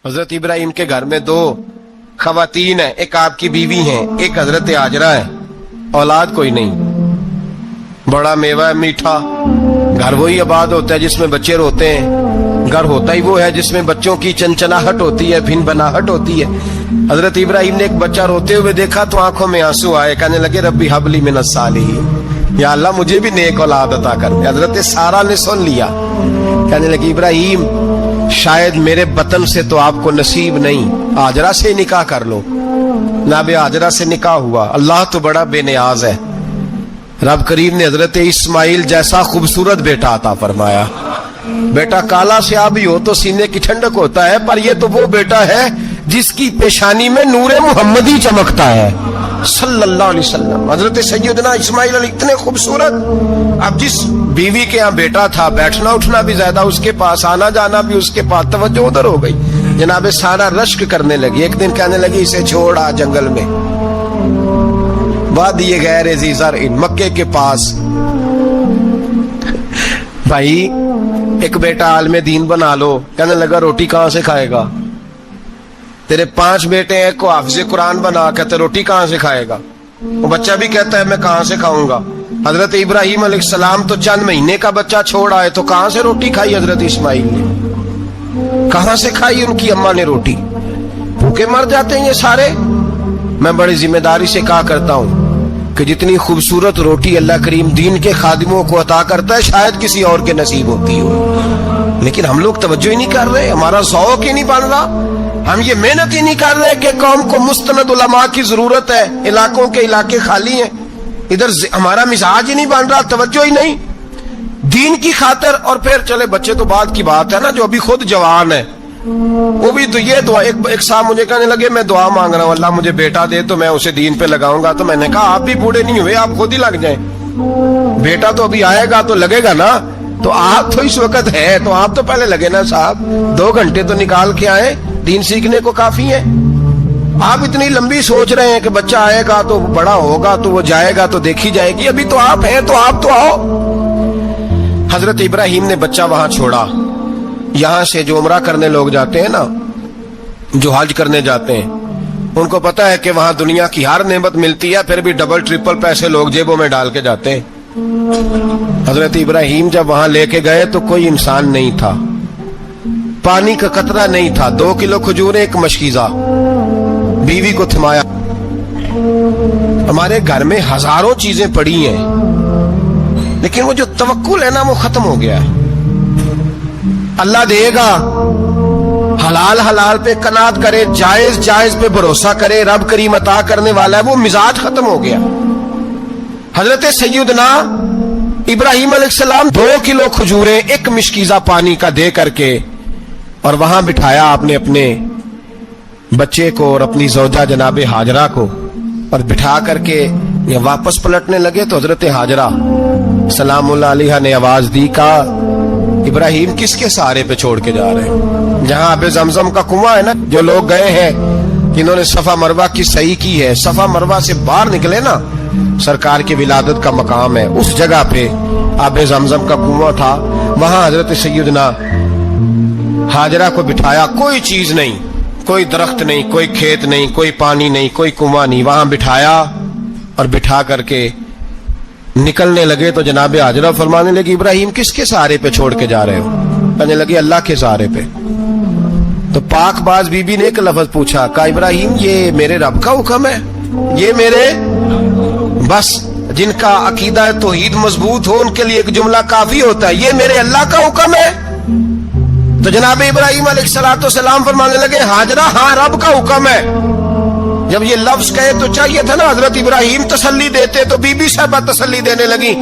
حضرت ابراہیم کے گھر میں دو خواتین ہیں، ایک آپ کی بیوی ہیں، ایک حضرت ہاجرہ ہے. اولاد کوئی نہیں، بڑا میوہ ہے میٹھا. گھر وہی آباد ہوتا ہے جس میں بچے روتے ہیں، گھر ہوتا ہی وہ ہے جس میں بچوں کی چنچناہٹ ہوتی ہے، بھن بناہٹ ہوتی ہے. حضرت ابراہیم نے ایک بچہ روتے ہوئے دیکھا تو آنکھوں میں آنسو آئے، کہنے لگے ربی حب لی من الصالحین، یا اللہ مجھے بھی نیک اولاد عطا کر دے. حضرت سارہ نے سن لیا، کہنے لگی ابراہیم شاید میرے بطن سے تو آپ کو نصیب نہیں، ہاجرہ سے نکاح کر لو. جناب ہاجرہ سے نکاح ہوا. اللہ تو بڑا بے نیاز ہے، رب کریم نے حضرت اسماعیل جیسا خوبصورت بیٹا عطا فرمایا. بیٹا کالا سیاہ بھی ہو تو سینے کی ٹھنڈک ہوتا ہے، پر یہ تو وہ بیٹا ہے جس کی پیشانی میں نور محمدی چمکتا ہے صلی اللہ علیہ وسلم. حضرت سیدنا اسماعیل علیہ اتنے خوبصورت. اب جس بیوی کے یہاں بیٹا تھا، بیٹھنا اٹھنا بھی زیادہ اس کے پاس، آنا جانا بھی اس کے پاس، توجہ ادھر ہو گئی. جناب سارا رشک کرنے لگی. ایک دن کہنے لگی اسے چھوڑ آ جنگل میں، وادی غیر ذی زرع مکے کے پاس. بھائی ایک بیٹا عالم دین بنا لو. کہنے لگا روٹی کہاں سے کھائے گا؟ تیرے 5 بیٹے ہیں، کو حافظ قرآن بنا، کہتے روٹی کہاں سے کھائے گا؟ وہ بچہ بھی کہتا ہے میں کہاں سے کھاؤں گا. حضرت ابراہیم علیہ السلام تو چند مہینے کا بچہ چھوڑ آئے تو کہاں سے روٹی کھائی؟ حضرت اسماعیل نے کہاں سے کھائی؟ ان کی اماں نے روٹی. بھوکے مر جاتے ہیں یہ سارے. میں بڑی ذمہ داری سے کہا کرتا ہوں کہ جتنی خوبصورت روٹی اللہ کریم دین کے خادموں کو عطا کرتا ہے شاید کسی اور کے نصیب ہوتی ہو، لیکن ہم لوگ توجہ ہی نہیں کر رہے. ہمارا ذوق ہی نہیں بن رہا، ہم یہ محنت ہی نہیں کر رہے کہ قوم کو مستند علماء کی ضرورت ہے. علاقوں کے علاقے خالی ہیں، ادھر ہمارا مزاج ہی نہیں بن رہا، توجہ ہی نہیں دین کی خاطر. اور پھر چلے بچے تو بعد کی بات ہے نا، جو ابھی خود جوان ہے وہ بھی تو یہ دعا. ایک صاحب مجھے کہنے لگے میں دعا مانگ رہا ہوں اللہ مجھے بیٹا دے تو میں اسے دین پہ لگاؤں گا. تو میں نے کہا آپ بھی بوڑھے نہیں ہوئے، آپ خود ہی لگ جائیں. بیٹا تو ابھی آئے گا تو لگے گا نا. تو آپ تو اس وقت ہے تو آپ تو پہلے لگے نا صاحب. 2 گھنٹے تو نکال کے آئے، دین سیکھنے کو کافی ہے. آپ اتنی لمبی سوچ رہے ہیں کہ بچہ آئے گا تو بڑا ہوگا تو وہ جائے گا تو دیکھی جائے گی. ابھی تو آپ ہیں تو آپ تو آؤ. حضرت ابراہیم نے بچہ وہاں چھوڑا. یہاں سے جو عمرہ کرنے لوگ جاتے ہیں نا، جو حج کرنے جاتے ہیں، ان کو پتا ہے کہ وہاں دنیا کی ہر نعمت ملتی ہے، پھر بھی ڈبل ٹرپل پیسے لوگ جیبوں میں ڈال کے جاتے ہیں. حضرت ابراہیم جب وہاں لے کے گئے تو کوئی انسان نہیں تھا، پانی کا قطرہ نہیں تھا. 2 کلو کھجوریں، ایک مشکیزہ. بیوی کو تھمایا. ہمارے گھر میں ہزاروں چیزیں پڑی ہیں لیکن وہ جو توکل ہے نا وہ ختم ہو گیا ہے. اللہ دے گا، حلال حلال پہ قناعت کرے، جائز جائز پہ بھروسہ کرے، رب کریم عطا کرنے والا ہے. وہ مزاج ختم ہو گیا. حضرت سیدنا ابراہیم علیہ السلام 2 کلو کھجوریں، ایک مشکیزہ پانی کا دے کر کے، اور وہاں بٹھایا آپ نے اپنے بچے کو اور اپنی زوجہ جناب ہاجرہ کو، اور بٹھا کر کے یہ واپس پلٹنے لگے تو حضرت ہاجرہ سلام اللہ علیہ نے آواز دی، کہا ابراہیم کس کے سہارے پہ چھوڑ کے جا رہے ہیں؟ جہاں آب زمزم کا کنواں ہے نا، جو لوگ گئے ہیں جنہوں نے صفا مروہ کی صحیح کی ہے، صفا مروہ سے باہر نکلے نا، سرکار کی ولادت کا مقام ہے، اس جگہ پہ آب زمزم کا کنواں تھا. وہاں حضرت سیدنا ہاجرہ کو بٹھایا. کوئی چیز نہیں، کوئی درخت نہیں، کوئی کھیت نہیں، کوئی پانی نہیں، کوئی کنواں نہیں. وہاں بٹھایا اور بٹھا کر کے نکلنے لگے تو جناب ہاجرہ فرمانے لگی ابراہیم کس کے سہارے پہ چھوڑ کے جا رہے ہو؟ کہنے لگی اللہ کے سہارے پہ. تو پاک باز بی بی نے ایک لفظ پوچھا، کہا ابراہیم یہ میرے رب کا حکم ہے، یہ میرے بس جن کا عقیدہ توحید مضبوط ہو ان کے لیے ایک جملہ کافی ہوتا ہے، یہ میرے اللہ کا حکم ہے. تو جناب ابراہیم علیہ السلام فرمانے لگے ہاجرہ ہاں رب کا حکم ہے. جب یہ لفظ کہے تو چاہیے تھا نا حضرت ابراہیم تسلی دیتے، تو بی بی صاحبہ تسلی دینے لگی.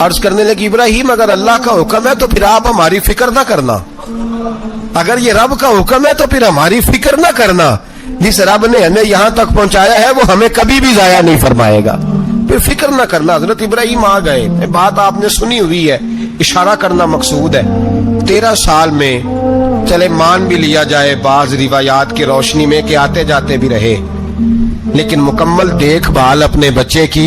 عرض کرنے لگی ابراہیم اگر اللہ کا حکم ہے تو پھر آپ ہماری فکر نہ کرنا. اگر یہ رب کا حکم ہے تو پھر ہماری فکر نہ کرنا. جس رب نے ہمیں یہاں تک پہنچایا ہے وہ ہمیں کبھی بھی ضائع نہیں فرمائے گا، پھر فکر نہ کرنا. حضرت ابراہیم آ گئے. بات آپ نے سنی ہوئی ہے، اشارہ کرنا مقصود ہے. 13 سال میں چلے مان بھی لیا جائے بعض روایات کی روشنی میں کہ آتے جاتے بھی رہے، لیکن مکمل دیکھ بھال اپنے بچے کی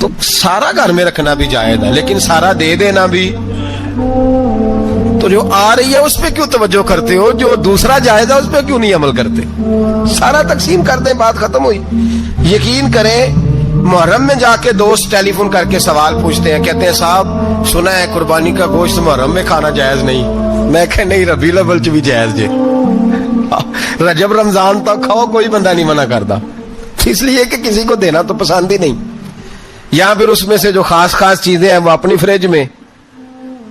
تو سارا گھر میں رکھنا بھی جائز ہے، لیکن سارا دے دینا بھی، تو جو آ رہی ہے اس پہ کیوں توجہ کرتے ہو؟ جو دوسرا جائز ہے اس پہ کیوں نہیں عمل کرتے؟ سارا تقسیم کر دیں، بات ختم ہوئی۔ یقین کریں محرم میں جا کے دوست ٹیلی فون کر کے سوال پوچھتے ہیں، کہتے ہیں صاحب سنا ہے قربانی کا گوشت محرم میں کھانا جائز نہیں۔ میں کہ نہیں، ربیع الاول چ بھی جائز جے، رجب رمضان تک کھاؤ، کوئی بندہ نہیں منع کرتا، اس لیے کہ کسی کو دینا تو پسند ہی نہیں، یا پھر اس میں سے جو خاص خاص چیزیں ہیں وہ اپنی فریج میں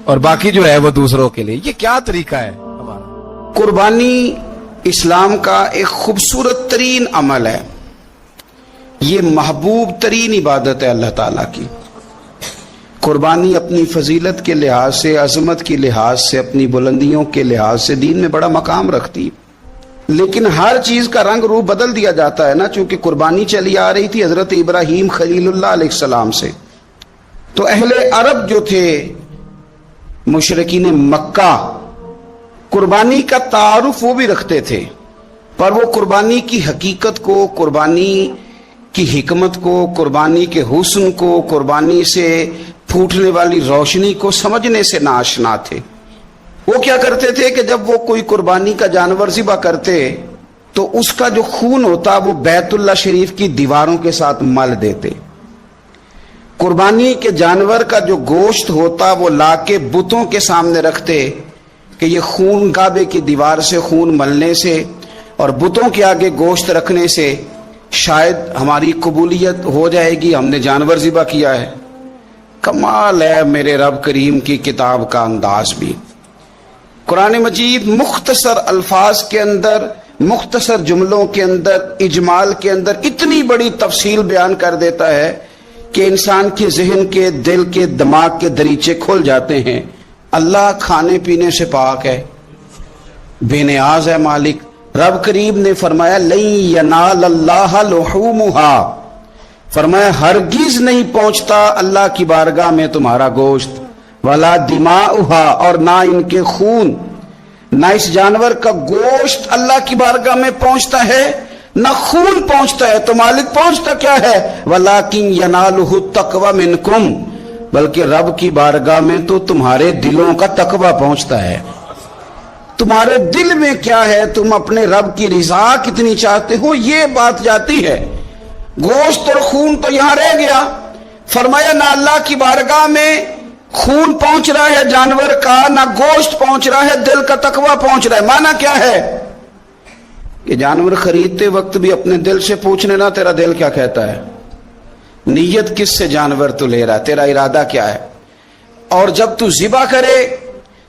اور باقی جو ہے وہ دوسروں کے لیے۔ یہ کیا طریقہ ہے ہمارا؟ قربانی اسلام کا ایک خوبصورت ترین عمل ہے، یہ محبوب ترین عبادت ہے اللہ تعالیٰ کی۔ قربانی اپنی فضیلت کے لحاظ سے، عظمت کے لحاظ سے، اپنی بلندیوں کے لحاظ سے دین میں بڑا مقام رکھتی، لیکن ہر چیز کا رنگ روپ بدل دیا جاتا ہے نا، چونکہ قربانی چلی آ رہی تھی حضرت ابراہیم خلیل اللہ علیہ السلام سے، تو اہل عرب جو تھے مشرکین مکہ قربانی کا تعارف وہ بھی رکھتے تھے، پر وہ قربانی کی حقیقت کو، قربانی کی حکمت کو، قربانی کے حسن کو، قربانی سے پھوٹنے والی روشنی کو سمجھنے سے ناآشنا تھے۔ وہ کیا کرتے تھے کہ جب وہ کوئی قربانی کا جانور ذبح کرتے تو اس کا جو خون ہوتا وہ بیت اللہ شریف کی دیواروں کے ساتھ مل دیتے، قربانی کے جانور کا جو گوشت ہوتا وہ لا کے بتوں کے سامنے رکھتے کہ یہ خون کعبے کی دیوار سے خون ملنے سے اور بتوں کے آگے گوشت رکھنے سے شاید ہماری قبولیت ہو جائے گی، ہم نے جانور ذبح کیا ہے۔ کمال ہے میرے رب کریم کی کتاب کا انداز بھی۔ قرآن مجید مختصر الفاظ کے اندر، مختصر جملوں کے اندر، اجمال کے اندر اتنی بڑی تفصیل بیان کر دیتا ہے کہ انسان کے ذہن کے، دل کے، دماغ کے دریچے کھل جاتے ہیں۔ اللہ کھانے پینے سے پاک ہے، بے نیاز ہے مالک۔ رب کریم نے فرمایا لن ینال اللہ لحومها، فرمایا ہرگز نہیں پہنچتا اللہ کی بارگاہ میں تمہارا گوشت، ولا دماؤها، اور نہ ان کے خون، نہ اس جانور کا گوشت اللہ کی بارگاہ میں پہنچتا ہے، نہ خون پہنچتا ہے۔ تو مالک پہنچتا کیا ہے؟ ولیکن ینالہ التقوی منکم، بلکہ رب کی بارگاہ میں تو تمہارے دلوں کا تقوی پہنچتا ہے۔ تمہارے دل میں کیا ہے، تم اپنے رب کی رضا کتنی چاہتے ہو، یہ بات جاتی ہے۔ گوشت اور خون تو یہاں رہ گیا، فرمایا نہ اللہ کی بارگاہ میں خون پہنچ رہا ہے جانور کا، نہ گوشت پہنچ رہا ہے، دل کا تقوی پہنچ رہا ہے۔ معنی کیا ہے کہ جانور خریدتے وقت بھی اپنے دل سے پوچھ لینا تیرا دل کیا کہتا ہے، نیت کس سے جانور تو لے رہا ہے، تیرا ارادہ کیا ہے، اور جب تو ذبح کرے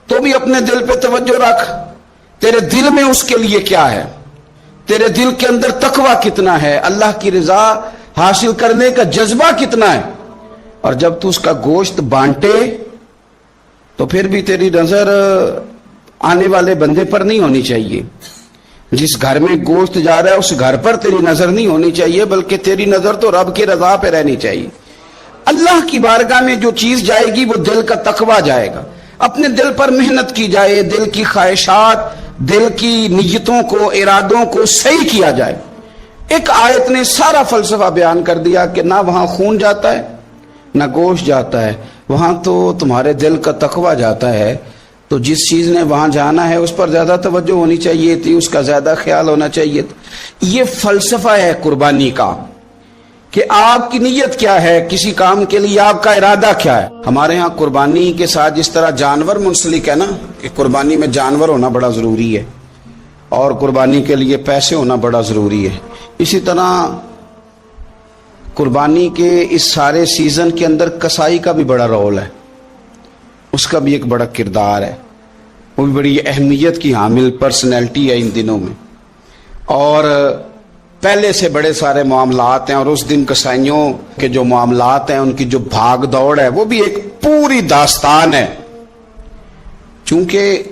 تو بھی اپنے دل پہ توجہ رکھ، تیرے دل میں اس کے لیے کیا ہے، تیرے دل کے اندر تقوی کتنا ہے، اللہ کی رضا حاصل کرنے کا جذبہ کتنا ہے۔ اور جب تو اس کا گوشت بانٹے تو پھر بھی تیری نظر آنے والے بندے پر نہیں ہونی چاہیے، جس گھر میں گوشت جا رہا ہے اس گھر پر تیری نظر نہیں ہونی چاہیے، بلکہ تیری نظر تو رب کی رضا پہ رہنی چاہیے۔ اللہ کی بارگاہ میں جو چیز جائے گی وہ دل کا تقوی جائے گا، اپنے دل پر محنت کی جائے، دل کی خواہشات، دل کی نیتوں کو، ارادوں کو صحیح کیا جائے۔ ایک آیت نے سارا فلسفہ بیان کر دیا کہ نہ وہاں خون جاتا ہے نہ گوشت جاتا ہے، وہاں تو تمہارے دل کا تقوی جاتا ہے، تو جس چیز نے وہاں جانا ہے اس پر زیادہ توجہ ہونی چاہیے تھی، اس کا زیادہ خیال ہونا چاہیے تھا۔ یہ فلسفہ ہے قربانی کا کہ آپ کی نیت کیا ہے، کسی کام کے لیے آپ کا ارادہ کیا ہے۔ ہمارے ہاں قربانی کے ساتھ جس طرح جانور منسلک ہے نا، کہ قربانی میں جانور ہونا بڑا ضروری ہے اور قربانی کے لیے پیسے ہونا بڑا ضروری ہے، اسی طرح قربانی کے اس سارے سیزن کے اندر کسائی کا بھی بڑا رول ہے، اس کا بھی ایک بڑا کردار ہے، وہ بھی بڑی اہمیت کی حامل پرسنالٹی ہے ان دنوں میں، اور پہلے سے بڑے سارے معاملات ہیں، اور اس دن کسائیوں کے جو معاملات ہیں ان کی جو بھاگ دوڑ ہے وہ بھی ایک پوری داستان ہے، چونکہ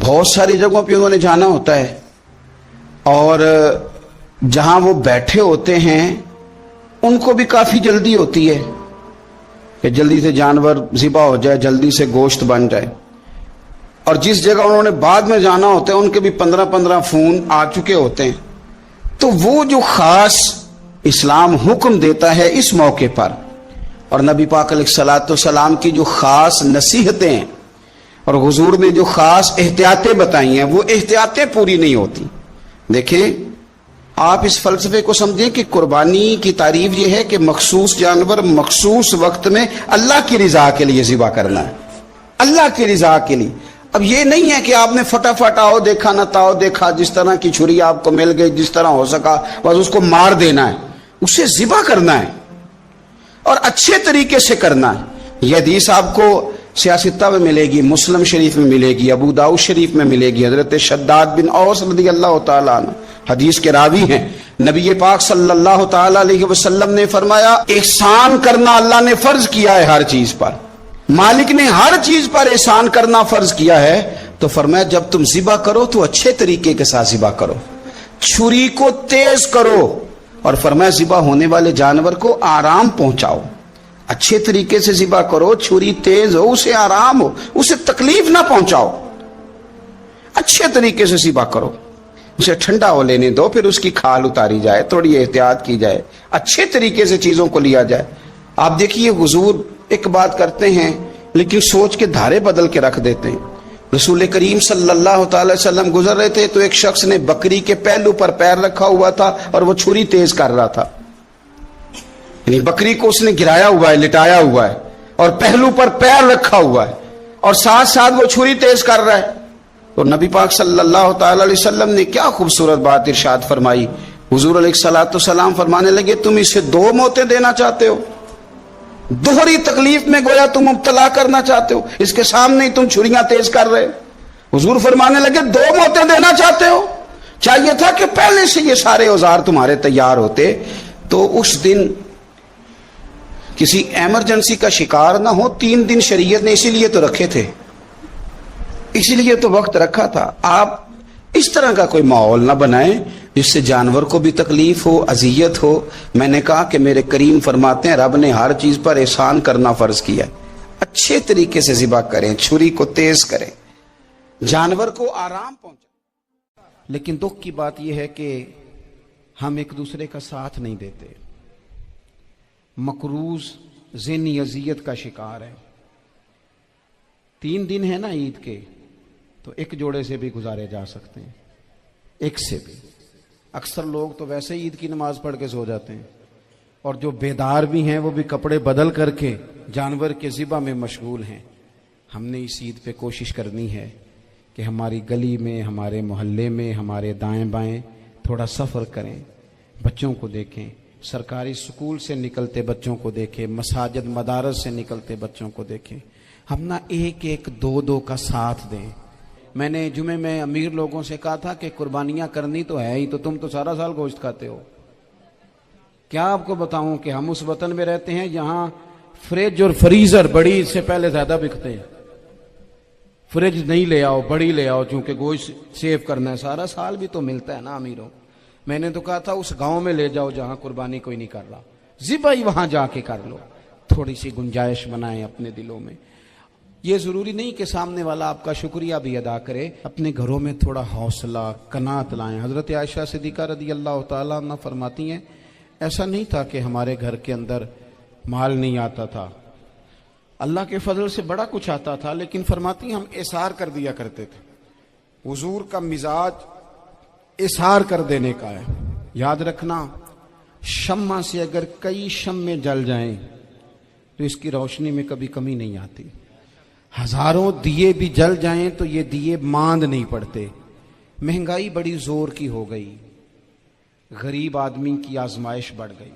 بہت ساری جگہوں پہ انہوں نے جانا ہوتا ہے، اور جہاں وہ بیٹھے ہوتے ہیں ان کو بھی کافی جلدی ہوتی ہے کہ جلدی سے جانور ذبح ہو جائے، جلدی سے گوشت بن جائے، اور جس جگہ انہوں نے بعد میں جانا ہوتا ہے ان کے بھی 15 فون آ چکے ہوتے ہیں۔ تو وہ جو خاص اسلام حکم دیتا ہے اس موقع پر اور نبی پاک علیہ السلام کی جو خاص نصیحتیں ہیں اور حضور نے جو خاص احتیاطیں بتائی ہیں وہ احتیاطیں پوری نہیں ہوتی. دیکھیں آپ اس فلسفے کو سمجھیں کہ قربانی کی تعریف یہ ہے کہ مخصوص جانور مخصوص وقت میں اللہ کی رضا کے لیے ذبح کرنا ہے, اللہ کی رضا کے لیے. اب یہ نہیں ہے کہ آپ نے فٹافٹ آؤ دیکھا نہ تاؤ دیکھا, جس طرح کی چھری آپ کو مل گئی جس طرح ہو سکا بس اس کو مار دینا ہے. اسے ذبح کرنا ہے اور اچھے طریقے سے کرنا ہے. یہ حدیث آپ کو سیاستہ میں ملے گی, مسلم شریف میں ملے گی, ابو داؤد شریف میں ملے گی. حضرت شداد بن اوس رضی اللہ تعالیٰ عنہ حدیث کے راوی ہیں. نبی پاک صلی اللہ تعالیٰ علیہ وسلم نے فرمایا احسان کرنا اللہ نے فرض کیا ہے ہر چیز پر, مالک نے ہر چیز پر احسان کرنا فرض کیا ہے. تو فرمایا جب تم ذبح کرو تو اچھے طریقے کے ساتھ ذبح کرو, چھری کو تیز کرو, اور فرمایا ذبح ہونے والے جانور کو آرام پہنچاؤ. اچھے طریقے سے ذبح کرو, چھری تیز ہو, اسے آرام ہو, اسے تکلیف نہ پہنچاؤ. اچھے طریقے سے ذبح کرو, اسے ٹھنڈا ہو لینے دو, پھر اس کی کھال اتاری جائے, تھوڑی احتیاط کی جائے, اچھے طریقے سے چیزوں کو لیا جائے. آپ دیکھیے حضور ایک بات کرتے ہیں لیکن سوچ کے دھارے بدل کے رکھ دیتے ہیں. رسول کریم صلی اللہ تعالی وسلم گزر رہے تھے تو ایک شخص نے بکری کے پہلو پر پیر رکھا ہوا تھا اور وہ چھری تیز کر رہا تھا. یعنی بکری کو اس نے گرایا ہوا ہے, لٹایا ہوا ہے, اور پہلو پر پیر رکھا ہوا ہے, اور ساتھ ساتھ وہ چھری تیز کر رہا ہے. تو نبی پاک صلی اللہ تعالی علیہ وسلم نے کیا خوبصورت بات ارشاد فرمائی. حضور علیہ السلام فرمانے لگے تم اسے 2 موتیں دینا چاہتے ہو, دوہری تکلیف میں گویا تم مبتلا کرنا چاہتے ہو, اس کے سامنے ہی تم چھریاں تیز کر رہے. حضور فرمانے لگے 2 موتیں دینا چاہتے ہو, چاہیے تھا کہ پہلے سے یہ سارے اوزار تمہارے تیار ہوتے تو اس دن کسی ایمرجنسی کا شکار نہ ہو. 3 دن شریعت نے اسی لیے تو رکھے تھے, اسی لیے تو وقت رکھا تھا. آپ اس طرح کا کوئی ماحول نہ بنائیں جس سے جانور کو بھی تکلیف ہو, اذیت ہو. میں نے کہا کہ میرے کریم فرماتے ہیں رب نے ہر چیز پر احسان کرنا فرض کیا ہے. اچھے طریقے سے ذبح کریں, چھری کو تیز کریں, جانور کو آرام پہنچائیں. لیکن دکھ کی بات یہ ہے کہ ہم ایک دوسرے کا ساتھ نہیں دیتے. مقروض ذہنی اذیت کا شکار ہے. 3 دن ہے نا عید کے, تو ایک جوڑے سے بھی گزارے جا سکتے ہیں, ایک سے بھی. اکثر لوگ تو ویسے عید کی نماز پڑھ کے سو جاتے ہیں, اور جو بیدار بھی ہیں وہ بھی کپڑے بدل کر کے جانور کے ذبح میں مشغول ہیں. ہم نے اس عید پہ کوشش کرنی ہے کہ ہماری گلی میں, ہمارے محلے میں, ہمارے دائیں بائیں تھوڑا سفر کریں, بچوں کو دیکھیں, سرکاری سکول سے نکلتے بچوں کو دیکھیں, مساجد مدارس سے نکلتے بچوں کو دیکھیں. ہم نہ 1-1 2-2 کا ساتھ دیں. میں نے جمعے میں امیر لوگوں سے کہا تھا کہ قربانیاں کرنی تو ہے ہی, تو تم تو سارا سال گوشت کھاتے ہو. کیا آپ کو بتاؤں کہ ہم اس وطن میں رہتے ہیں جہاں فریج اور فریزر بڑی عید سے پہلے زیادہ بکتے ہیں. فریج نہیں لے آؤ, بڑی لے آؤ, چونکہ گوشت سیو کرنا ہے, سارا سال بھی تو ملتا ہے نا امیروں. میں نے تو کہا تھا اس گاؤں میں لے جاؤ جہاں قربانی کوئی نہیں کر رہا, ذبح ہی وہاں جا کے کر لو. تھوڑی سی گنجائش بنائیں اپنے دلوں میں. یہ ضروری نہیں کہ سامنے والا آپ کا شکریہ بھی ادا کرے, اپنے گھروں میں تھوڑا حوصلہ قناعت لائیں. حضرت عائشہ صدیقہ رضی اللہ تعالیٰ عنہ فرماتی ہیں ایسا نہیں تھا کہ ہمارے گھر کے اندر مال نہیں آتا تھا, اللہ کے فضل سے بڑا کچھ آتا تھا, لیکن فرماتی ہیں ہم احسار کر دیا کرتے تھے. حضور کا مزاج احسار کر دینے کا ہے. یاد رکھنا شمع سے اگر کئی شمع جل جائیں تو اس کی روشنی میں کبھی کمی نہیں آتی. 1000 دیے بھی جل جائیں تو یہ دیے ماند نہیں پڑتے. مہنگائی بڑی زور کی ہو گئی, غریب آدمی کی آزمائش بڑھ گئی.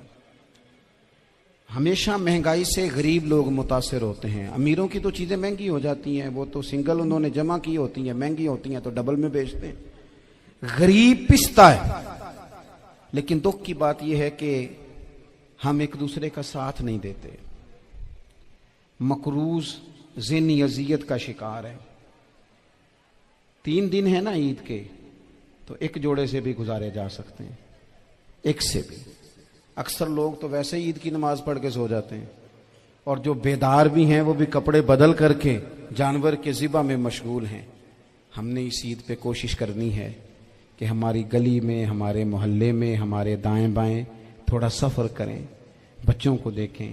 ہمیشہ مہنگائی سے غریب لوگ متاثر ہوتے ہیں. امیروں کی تو چیزیں مہنگی ہو جاتی ہیں, وہ تو سنگل انہوں نے جمع کی ہوتی ہیں, مہنگی ہوتی ہیں تو ڈبل میں بیچتے ہیں. غریب پستا ہے. لیکن دکھ کی بات یہ ہے کہ ہم ایک دوسرے کا ساتھ نہیں دیتے. مقروض ذہنی اذیت کا شکار ہے. 3 دن ہے نا عید کے, تو ایک جوڑے سے بھی گزارے جا سکتے ہیں, ایک سے بھی. اکثر لوگ تو ویسے ہی عید کی نماز پڑھ کے سو جاتے ہیں, اور جو بیدار بھی ہیں وہ بھی کپڑے بدل کر کے جانور کے ذبح میں مشغول ہیں. ہم نے اس عید پہ کوشش کرنی ہے کہ ہماری گلی میں, ہمارے محلے میں, ہمارے دائیں بائیں تھوڑا سفر کریں, بچوں کو دیکھیں,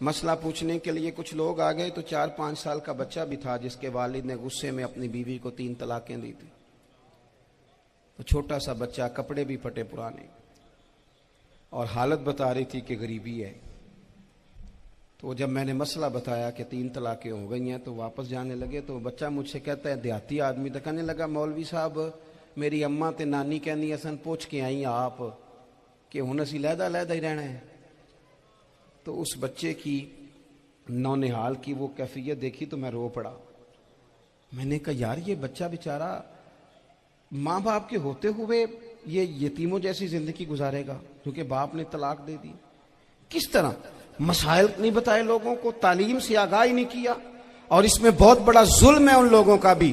مسئلہ پوچھنے کے لیے کچھ لوگ آ گئے تو 4-5 سال کا بچہ بھی تھا جس کے والد نے غصے میں اپنی بیوی کو 3 طلاقیں دی تھی. تو چھوٹا سا بچہ، کپڑے بھی پھٹے پرانے، اور حالت بتا رہی تھی کہ غریبی ہے. تو جب میں نے مسئلہ بتایا کہ 3 طلاقیں ہو گئی ہیں تو واپس جانے لگے، تو بچہ مجھ سے کہتا ہے، دیہاتی آدمی تو کہنے لگا، مولوی صاحب میری اماں تے نانی کہنی اسن پوچھ کے آئی آپ کہ ہن اسی لہدا لہدا ہی رہنا ہے. تو اس بچے کی نونہال کی وہ کیفیت دیکھی تو میں رو پڑا. میں نے کہا یار یہ بچہ بیچارہ ماں باپ کے ہوتے ہوئے یہ یتیموں جیسی زندگی گزارے گا کیونکہ باپ نے طلاق دے دی. کس طرح مسائل نہیں بتائے لوگوں کو، تعلیم سے آگاہی نہیں کیا. اور اس میں بہت بڑا ظلم ہے ان لوگوں کا بھی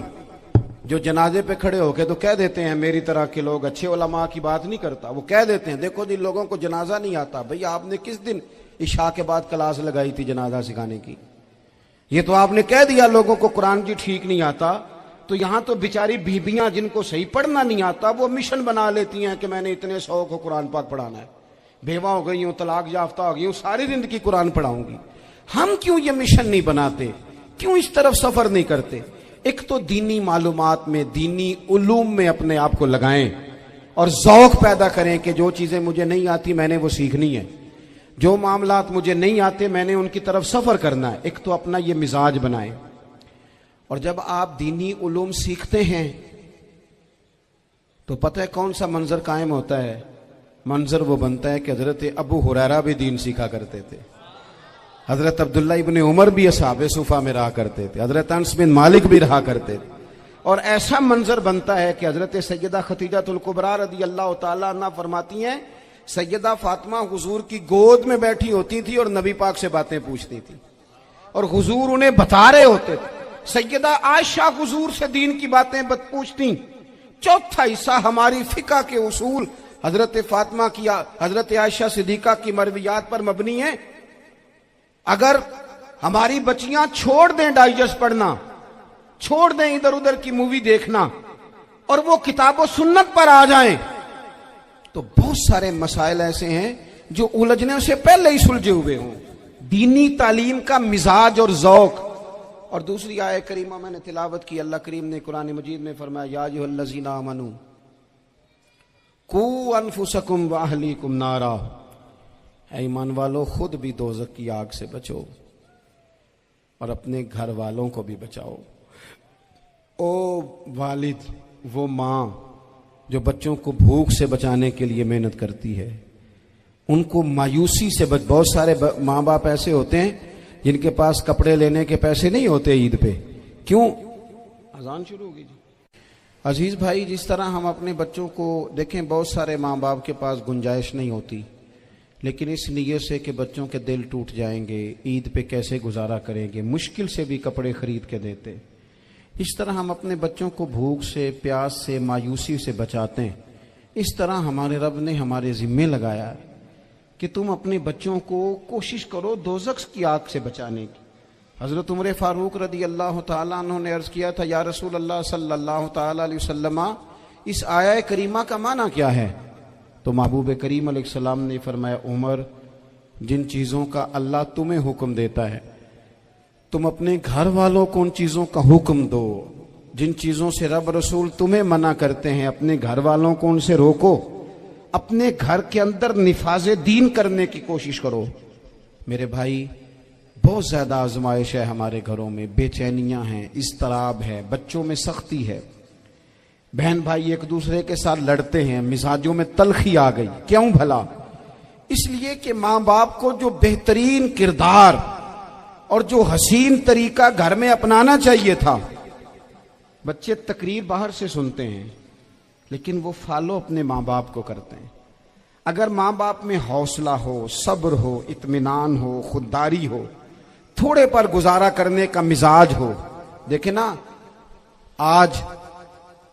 جو جنازے پہ کھڑے ہو کے تو کہہ دیتے ہیں، میری طرح کے لوگ اچھے علماء کی بات نہیں کرتا، وہ کہہ دیتے ہیں دیکھو جن لوگوں کو جنازہ نہیں آتا. بھئی آپ نے کس دن عشاء کے بعد کلاس لگائی تھی جنازہ سکھانے کی؟ یہ تو آپ نے کہہ دیا لوگوں کو قرآن کی ٹھیک نہیں آتا. تو یہاں تو بیچاری بیبیاں جن کو صحیح پڑھنا نہیں آتا وہ مشن بنا لیتی ہیں کہ میں نے اتنے 100 کو قرآن پاک پڑھانا ہے، بیوہ ہو گئی ہوں، طلاق یافتہ ہو گئی ہوں، ساری زندگی قرآن پڑھاؤں گی. ہم کیوں یہ مشن نہیں بناتے؟ کیوں اس طرف سفر نہیں کرتے؟ ایک تو دینی معلومات میں، دینی علوم میں اپنے آپ کو لگائیں اور ذوق پیدا کریں کہ جو چیزیں مجھے نہیں آتی میں نے وہ سیکھنی ہے، جو معاملات مجھے نہیں آتے میں نے ان کی طرف سفر کرنا ہے. ایک تو اپنا یہ مزاج بنائیں. اور جب آپ دینی علوم سیکھتے ہیں تو پتہ ہے کون سا منظر قائم ہوتا ہے؟ منظر وہ بنتا ہے کہ حضرت ابو ہریرہ بھی دین سیکھا کرتے تھے، حضرت عبداللہ ابن عمر بھی اصحاب صفہ میں رہا کرتے تھے، حضرت انس بن مالک بھی رہا کرتے تھے. اور ایسا منظر بنتا ہے کہ حضرت سیدہ خدیجہ الکبریٰ رضی اللہ تعالیٰ عنہ فرماتی ہیں سیدہ فاطمہ حضور کی گود میں بیٹھی ہوتی تھی اور نبی پاک سے باتیں پوچھتی تھی اور حضور انہیں بتا رہے ہوتے تھے. سیدہ عائشہ حضور سے دین کی باتیں پوچھتی. چوتھا حصہ ہماری فقہ کے اصول حضرت فاطمہ کی، حضرت عائشہ صدیقہ کی مرویات پر مبنی ہیں. اگر ہماری بچیاں چھوڑ دیں ڈائجسٹ پڑھنا، چھوڑ دیں ادھر ادھر کی مووی دیکھنا اور وہ کتاب و سنت پر آ جائیں تو بہت سارے مسائل ایسے ہیں جو الجھنے سے پہلے ہی سلجھے ہوئے ہوں. دینی تعلیم کا مزاج اور ذوق. اور دوسری آیہ کریمہ میں نے تلاوت کی، اللہ کریم نے قرآن مجید میں فرمایا یا ایھا الذین آمنوا قوا انفسکم واہلیکم نارا، اے ایمان والو خود بھی دوزخ کی آگ سے بچو اور اپنے گھر والوں کو بھی بچاؤ. او والد، وہ ماں جو بچوں کو بھوک سے بچانے کے لیے محنت کرتی ہے، ان کو مایوسی سے بہت سارے ماں باپ ایسے ہوتے ہیں جن کے پاس کپڑے لینے کے پیسے نہیں ہوتے عید پہ. کیوں؟ اذان شروع ہوگی جی. عزیز بھائی، جس طرح ہم اپنے بچوں کو دیکھیں، بہت سارے ماں باپ کے پاس گنجائش نہیں ہوتی، لیکن اس نیت سے کہ بچوں کے دل ٹوٹ جائیں گے، عید پہ کیسے گزارا کریں گے، مشکل سے بھی کپڑے خرید کے دیتے. اس طرح ہم اپنے بچوں کو بھوک سے، پیاس سے، مایوسی سے بچاتے ہیں. اس طرح ہمارے رب نے ہمارے ذمے لگایا ہے کہ تم اپنے بچوں کو کوشش کرو دوزخ کی آگ سے بچانے کی. حضرت عمر فاروق رضی اللہ تعالیٰ عنہ نے عرض کیا تھا یا رسول اللہ صلی اللہ تعالیٰ علیہ وسلم، اس آیہ کریمہ کا معنی کیا ہے؟ تو محبوب کریم علیہ السلام نے فرمایا عمر، جن چیزوں کا اللہ تمہیں حکم دیتا ہے تم اپنے گھر والوں کو ان چیزوں کا حکم دو، جن چیزوں سے رب رسول تمہیں منع کرتے ہیں اپنے گھر والوں کو ان سے روکو، اپنے گھر کے اندر نفاذ دین کرنے کی کوشش کرو. میرے بھائی، بہت زیادہ آزمائش ہے ہمارے گھروں میں، بے چینیاں ہیں، اضطراب ہے، بچوں میں سختی ہے، بہن بھائی ایک دوسرے کے ساتھ لڑتے ہیں، مزاجوں میں تلخی آ گئی. کیوں بھلا؟ اس لیے کہ ماں باپ کو جو بہترین کردار اور جو حسین طریقہ گھر میں اپنانا چاہیے تھا. بچے تقریر باہر سے سنتے ہیں لیکن وہ فالو اپنے ماں باپ کو کرتے ہیں. اگر ماں باپ میں حوصلہ ہو، صبر ہو، اطمینان ہو، خودداری ہو، تھوڑے پر گزارا کرنے کا مزاج ہو. دیکھیں نا، آج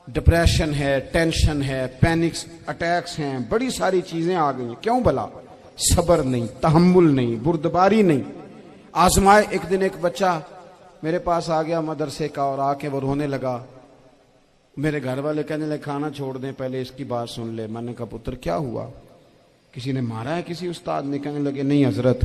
ڈپریشن ہے، ٹینشن ہے، پینکس اٹیکس ہیں، بڑی ساری چیزیں آ گئی ہیں. کیوں بھلا؟ صبر نہیں، تحمل نہیں، بردباری نہیں. آزمائے. ایک دن ایک بچہ میرے پاس آ گیا مدرسے کا اور آ کے وہ رونے لگا. میرے گھر والے کہنے لگے کھانا چھوڑ دیں، پہلے اس کی بات سن لے. میں نے کہا پتر کیا ہوا؟ کسی نے مارا ہے؟ کسی استاد نے؟ کہنے لگے نہیں حضرت،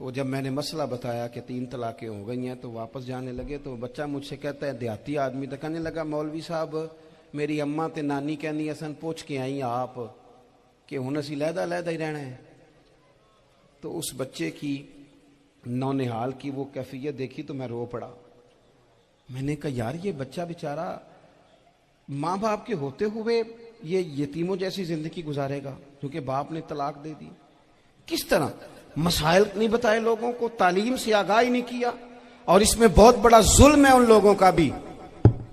تو جب میں نے مسئلہ بتایا کہ 3 طلاقیں ہو گئی ہیں تو واپس جانے لگے، تو بچہ مجھ سے کہتا ہے دیہاتی آدمی تو کہنے لگا مولوی صاحب میری اماں تے نانی کہنی اسن پوچھ کے آئی آپ کہ ہن اسی لہدا ہی رہنا ہے۔ تو اس بچے کی نونہال کی وہ کیفیت دیکھی تو میں رو پڑا۔ میں نے کہا یار یہ بچہ بیچارہ ماں باپ کے ہوتے ہوئے یہ یتیموں جیسی زندگی گزارے گا کیونکہ باپ نے طلاق دے دی۔ کس طرح مسائل نہیں بتائے لوگوں کو، تعلیم سے آگاہی نہیں کیا۔ اور اس میں بہت بڑا ظلم ہے ان لوگوں کا بھی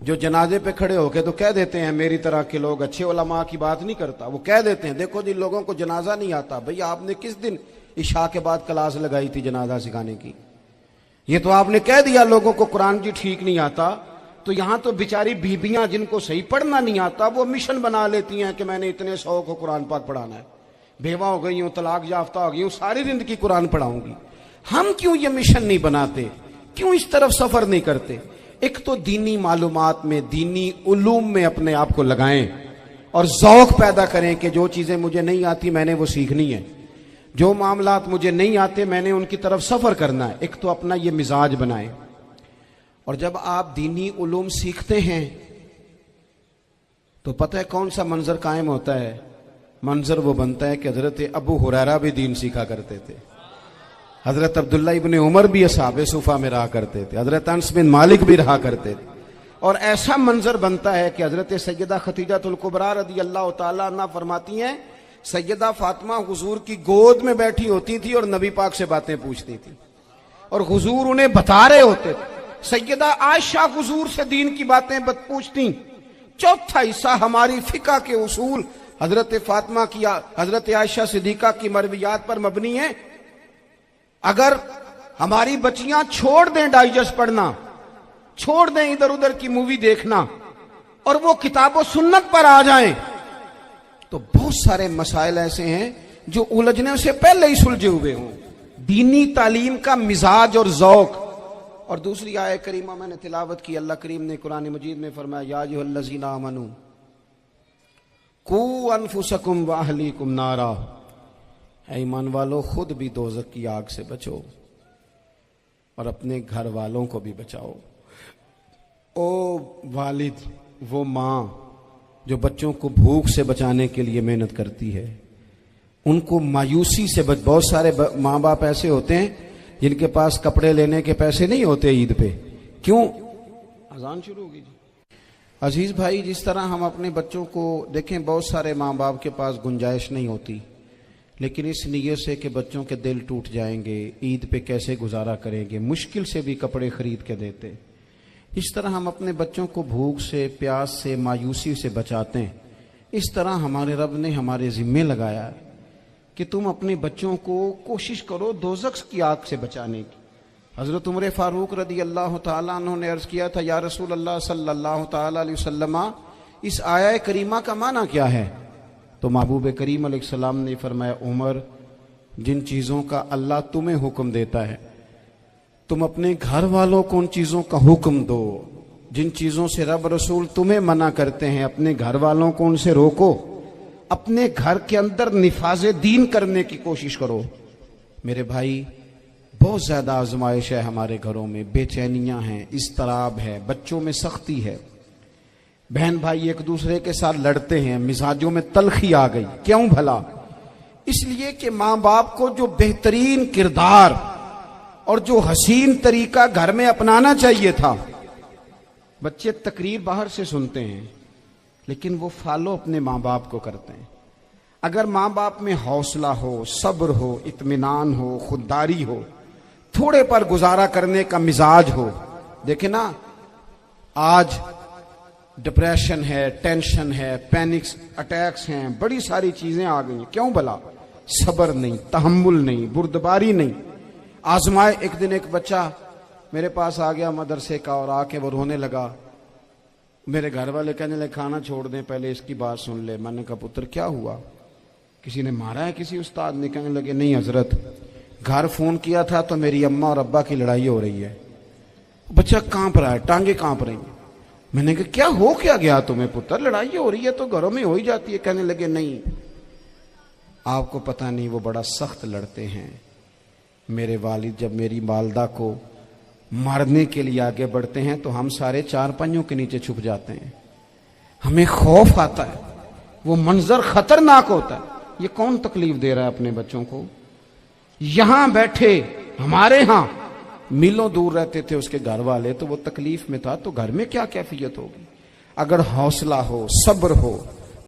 جو جنازے پہ کھڑے ہو کے تو کہہ دیتے ہیں میری طرح کے لوگ اچھے علماء کی بات نہیں کرتا، وہ کہہ دیتے ہیں دیکھو جن لوگوں کو جنازہ نہیں آتا، بھئی آپ نے کس دن عشاء کے بعد کلاس لگائی تھی جنازہ سکھانے کی؟ یہ تو آپ نے کہہ دیا لوگوں کو قرآن جی ٹھیک نہیں آتا، تو یہاں تو بیچاری بیبیاں جن کو صحیح پڑھنا نہیں آتا وہ مشن بنا لیتی ہیں کہ میں نے اتنے 100 کو قرآن پاک پڑھانا ہے، بیوہ ہو گئی ہوں، طلاق یافتہ ہو گئی ہوں، ساری زندگی قرآن پڑھاؤں گی۔ ہم کیوں یہ مشن نہیں بناتے؟ کیوں اس طرف سفر نہیں کرتے؟ ایک تو دینی معلومات میں، دینی علوم میں اپنے آپ کو لگائیں اور ذوق پیدا کریں کہ جو چیزیں مجھے نہیں آتی میں نے وہ سیکھنی ہے، جو معاملات مجھے نہیں آتے میں نے ان کی طرف سفر کرنا ہے۔ ایک تو اپنا یہ مزاج بنائیں، اور جب آپ دینی علوم سیکھتے ہیں تو پتہ ہے کون سا منظر قائم ہوتا ہے؟ منظر وہ بنتا ہے کہ حضرت ابو ہریرہ بھی دین سیکھا کرتے تھے، حضرت عبداللہ ابن عمر بھی اصحاب صفہ میں رہا کرتے تھے، حضرت انس بن مالک بھی رہا کرتے تھے، اور ایسا منظر بنتا ہے کہ حضرت سیدہ خدیجہ الکبریٰ رضی اللہ تعالیٰ عنہ فرماتی ہیں سیدہ فاطمہ حضور کی گود میں بیٹھی ہوتی تھی اور نبی پاک سے باتیں پوچھتی تھی اور حضور انہیں بتا رہے ہوتے تھے۔ سیدہ عائشہ حضور سے دین کی باتیں پوچھتی۔ چوتھا حصہ ہماری فقہ کے اصول حضرت فاطمہ کی، حضرت عائشہ صدیقہ کی مرویات پر مبنی ہیں۔ اگر ہماری بچیاں چھوڑ دیں ڈائجسٹ پڑھنا، چھوڑ دیں ادھر ادھر کی مووی دیکھنا اور وہ کتاب و سنت پر آ جائیں تو بہت سارے مسائل ایسے ہیں جو الجھنے سے پہلے ہی سلجھے ہوئے ہوں۔ دینی تعلیم کا مزاج اور ذوق۔ اور دوسری آیت کریمہ میں نے تلاوت کی، اللہ کریم نے قرآن مجید میں فرمایا یا ایھا الذین آمنوا قوا انفسکم واہلیکم نارا، اے ایمان والو خود بھی دوزخ کی آگ سے بچو اور اپنے گھر والوں کو بھی بچاؤ۔ او والد، وہ ماں جو بچوں کو بھوک سے بچانے کے لیے محنت کرتی ہے، ان کو مایوسی سے بہت سارے ماں باپ ایسے ہوتے ہیں جن کے پاس کپڑے لینے کے پیسے نہیں ہوتے عید پہ۔ کیوں؟ اذان شروع ہوگی جی۔ عزیز بھائی، جس طرح ہم اپنے بچوں کو دیکھیں، بہت سارے ماں باپ کے پاس گنجائش نہیں ہوتی، لیکن اس نیت سے کہ بچوں کے دل ٹوٹ جائیں گے، عید پہ کیسے گزارا کریں گے، مشکل سے بھی کپڑے خرید کے دیتے۔ اس طرح ہم اپنے بچوں کو بھوک سے، پیاس سے، مایوسی سے بچاتے ہیں۔ اس طرح ہمارے رب نے ہمارے ذمے لگایا ہے کہ تم اپنے بچوں کو کوشش کرو دوزخ کی آگ سے بچانے کی۔ حضرت عمر فاروق رضی اللہ تعالیٰ عنہ نے عرض کیا تھا یا رسول اللہ صلی اللہ تعالیٰ علیہ وسلم، اس آیہ کریمہ کا معنی کیا ہے؟ تو محبوب کریم علیہ السلام نے فرمایا عمر، جن چیزوں کا اللہ تمہیں حکم دیتا ہے تم اپنے گھر والوں کو ان چیزوں کا حکم دو، جن چیزوں سے رب رسول تمہیں منع کرتے ہیں اپنے گھر والوں کو ان سے روکو، اپنے گھر کے اندر نفاذ دین کرنے کی کوشش کرو۔ میرے بھائی، بہت زیادہ آزمائش ہے ہمارے گھروں میں، بے چینیاں ہیں، اضطراب ہے، بچوں میں سختی ہے، بہن بھائی ایک دوسرے کے ساتھ لڑتے ہیں، مزاجوں میں تلخی آ گئی۔ کیوں بھلا؟ اس لیے کہ ماں باپ کو جو بہترین کردار اور جو حسین طریقہ گھر میں اپنانا چاہیے تھا، بچے تقریر باہر سے سنتے ہیں لیکن وہ فالو اپنے ماں باپ کو کرتے ہیں۔ اگر ماں باپ میں حوصلہ ہو، صبر ہو، اطمینان ہو، خودداری ہو، تھوڑے پر گزارا کرنے کا مزاج ہو۔ دیکھیں نا، آج ڈپریشن ہے، ٹینشن ہے، پینکس اٹیکس ہیں، بڑی ساری چیزیں آ گئی ہیں۔ کیوں بھلا؟ صبر نہیں، تحمل نہیں، بردباری نہیں۔ آزمائے۔ ایک دن ایک بچہ میرے پاس آ گیا مدرسے کا اور آ کے وہ رونے لگا۔ میرے گھر والے کہنے لگے کھانا چھوڑ دیں، پہلے اس کی بات سن لے۔ میں نے کہا پتر کیا ہوا؟ کسی نے مارا ہے کسی استاد نے؟ کہنے لگے نہیں حضرت، گھر فون کیا تھا تو میری اماں اور ابا کی لڑائی ہو رہی ہے۔ بچہ کانپ رہا ہے، ٹانگیں کانپ رہی ہیں۔ میں نے کہا کیا ہو کیا گیا تمہیں پتر؟ لڑائی ہو رہی ہے تو گھروں میں ہو ہی جاتی ہے۔ کہنے لگے نہیں، آپ کو پتہ نہیں، وہ بڑا سخت لڑتے ہیں، میرے والد جب میری والدہ کو مارنے کے لیے آگے بڑھتے ہیں تو ہم سارے چارپائیوں کے نیچے چھپ جاتے ہیں، ہمیں خوف آتا ہے، وہ منظر خطرناک ہوتا ہے۔ یہ کون تکلیف دے رہا ہے اپنے بچوں کو؟ یہاں بیٹھے ہمارے ہاں میلوں دور رہتے تھے اس کے گھر والے، تو وہ تکلیف میں تھا، تو گھر میں کیا کیفیت ہوگی؟ اگر حوصلہ ہو، صبر ہو،